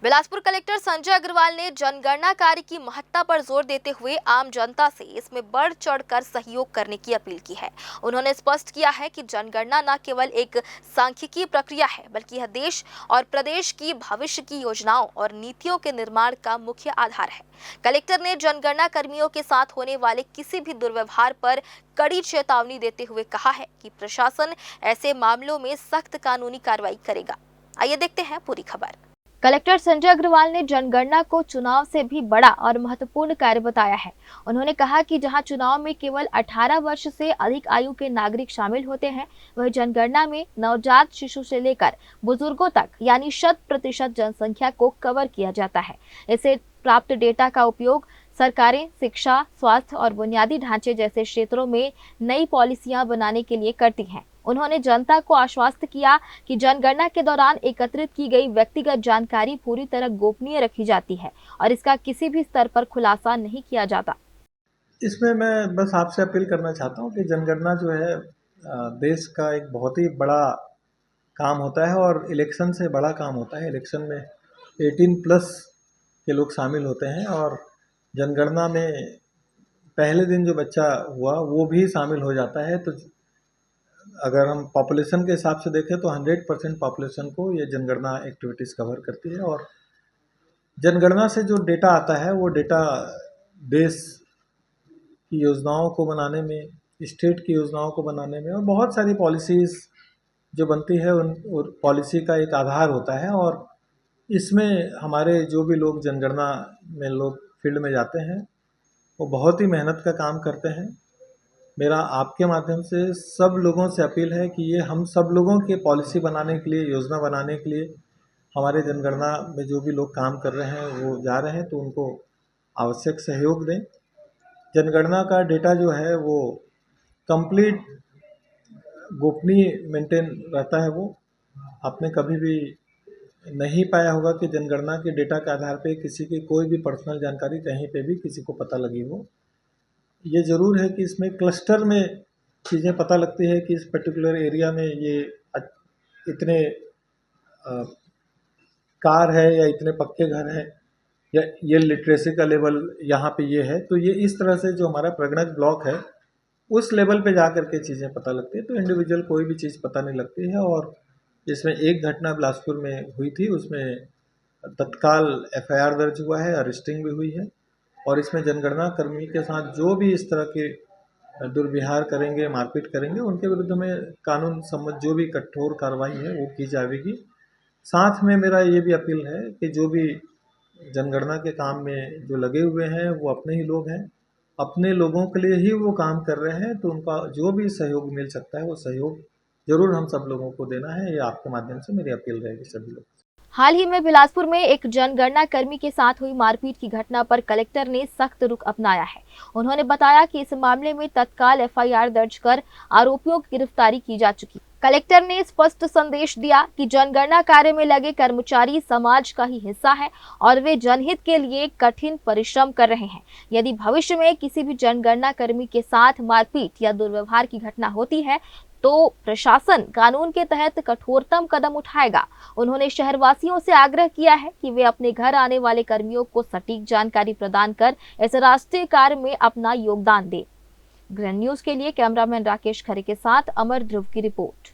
Bilaspur collector Sanjay Agarwal ने जनगणना कार्य की महत्ता पर जोर देते हुए आम जनता से इसमें बढ़ चढ़कर सहयोग करने की अपील की है। उन्होंने स्पष्ट किया है कि जनगणना न केवल एक सांख्यिकीय प्रक्रिया है, बल्कि यह देश और प्रदेश की भविष्य की योजनाओं और नीतियों के निर्माण का मुख्य आधार है। कलेक्टर ने जनगणना कर्मियों के साथ होने वाले किसी भी दुर्व्यवहार पर कड़ी चेतावनी देते हुए कहा है कि प्रशासन ऐसे मामलों में सख्त कानूनी कार्रवाई करेगा। आइए देखते हैं पूरी खबर। कलेक्टर संजय अग्रवाल ने जनगणना को चुनाव से भी बड़ा और महत्वपूर्ण कार्य बताया है। उन्होंने कहा कि जहां चुनाव में केवल 18 वर्ष से अधिक आयु के नागरिक शामिल होते हैं, वहीं जनगणना में नवजात शिशु से लेकर बुजुर्गों तक यानी 100% जनसंख्या को कवर किया जाता है। इससे प्राप्त डेटा का उपयोग सरकारें शिक्षा, स्वास्थ्य और बुनियादी ढांचे जैसे क्षेत्रों में नई पॉलिसियां बनाने के लिए करती हैं। उन्होंने जनता को आश्वस्त किया कि जनगणना के दौरान एकत्रित की गई व्यक्तिगत जानकारी पूरी तरह गोपनीय रखी जाती है और इसका किसी भी स्तर पर खुलासा नहीं किया जाता। इसमें मैं बस आपसे अपील करना चाहता हूँ कि जनगणना जो है देश का एक बहुत ही बड़ा काम होता है और इलेक्शन से बड़ा काम होता है। इलेक्शन में 18+ के लोग शामिल होते हैं और जनगणना में पहले दिन जो बच्चा हुआ वो भी शामिल हो जाता है। तो अगर हम पॉपुलेशन के हिसाब से देखें तो 100% पॉपुलेशन को ये जनगणना एक्टिविटीज़ कवर करती है। और जनगणना से जो डेटा आता है वो डेटा देश की योजनाओं को बनाने में, स्टेट की योजनाओं को बनाने में और बहुत सारी पॉलिसीज़ जो बनती है उन पॉलिसी का एक आधार होता है। और इसमें हमारे जो भी लोग जनगणना में लोग फील्ड में जाते हैं वो बहुत ही मेहनत का काम करते हैं। मेरा आपके माध्यम से सब लोगों से अपील है कि ये हम सब लोगों के पॉलिसी बनाने के लिए, योजना बनाने के लिए हमारे जनगणना में जो भी लोग काम कर रहे हैं वो जा रहे हैं तो उनको आवश्यक सहयोग दें। जनगणना का डेटा जो है वो कंप्लीट गोपनीय मेंटेन रहता है। वो आपने कभी भी नहीं पाया होगा कि जनगणना के डेटा के आधार पे किसी की कोई भी पर्सनल जानकारी कहीं पे भी किसी को पता लगी हो। ये ज़रूर है कि इसमें क्लस्टर में चीज़ें पता लगती है कि इस पर्टिकुलर एरिया में ये इतने कार है या इतने पक्के घर हैं या ये लिटरेसी का लेवल यहाँ पे ये है। तो ये इस तरह से जो हमारा प्रगणक ब्लॉक है उस लेवल पे जा कर के चीज़ें पता लगती है। तो इंडिविजुअल कोई भी चीज़ पता नहीं लगती है। और इसमें एक घटना बिलासपुर में हुई थी, उसमें तत्काल FIR दर्ज हुआ है, अरेस्टिंग भी हुई है। और इसमें जनगणना कर्मी के साथ जो भी इस तरह के दुर्व्यवहार करेंगे, मारपीट करेंगे, उनके विरुद्ध में कानून सम्मत जो भी कठोर कार्रवाई है वो की जाएगी। साथ में मेरा ये भी अपील है कि जो भी जनगणना के काम में जो लगे हुए हैं वो अपने ही लोग हैं, अपने लोगों के लिए ही वो काम कर रहे हैं। तो उनका जो भी सहयोग मिल सकता है वो सहयोग जरूर हम सब लोगों को देना है। ये आपके माध्यम से मेरी अपील रहेगी सभी लोग। हाल ही में बिलासपुर में एक जनगणना कर्मी के साथ हुई मारपीट की घटना पर कलेक्टर ने सख्त रुख अपनाया है। उन्होंने बताया कि इस मामले में तत्काल FIR दर्ज कर आरोपियों की गिरफ्तारी की जा चुकी। कलेक्टर ने स्पष्ट संदेश दिया कि जनगणना कार्य में लगे कर्मचारी समाज का ही हिस्सा है और वे जनहित के लिए कठिन परिश्रम कर रहे हैं। यदि भविष्य में किसी भी जनगणना कर्मी के साथ मारपीट या दुर्व्यवहार की घटना होती है तो प्रशासन कानून के तहत कठोरतम कदम उठाएगा। उन्होंने शहरवासियों से आग्रह किया है कि वे अपने घर आने वाले कर्मियों को सटीक जानकारी प्रदान कर इस राष्ट्रीय कार्य में अपना योगदान दें। ग्रैंड न्यूज के लिए कैमरामैन राकेश खरे के साथ अमर ध्रुव की रिपोर्ट।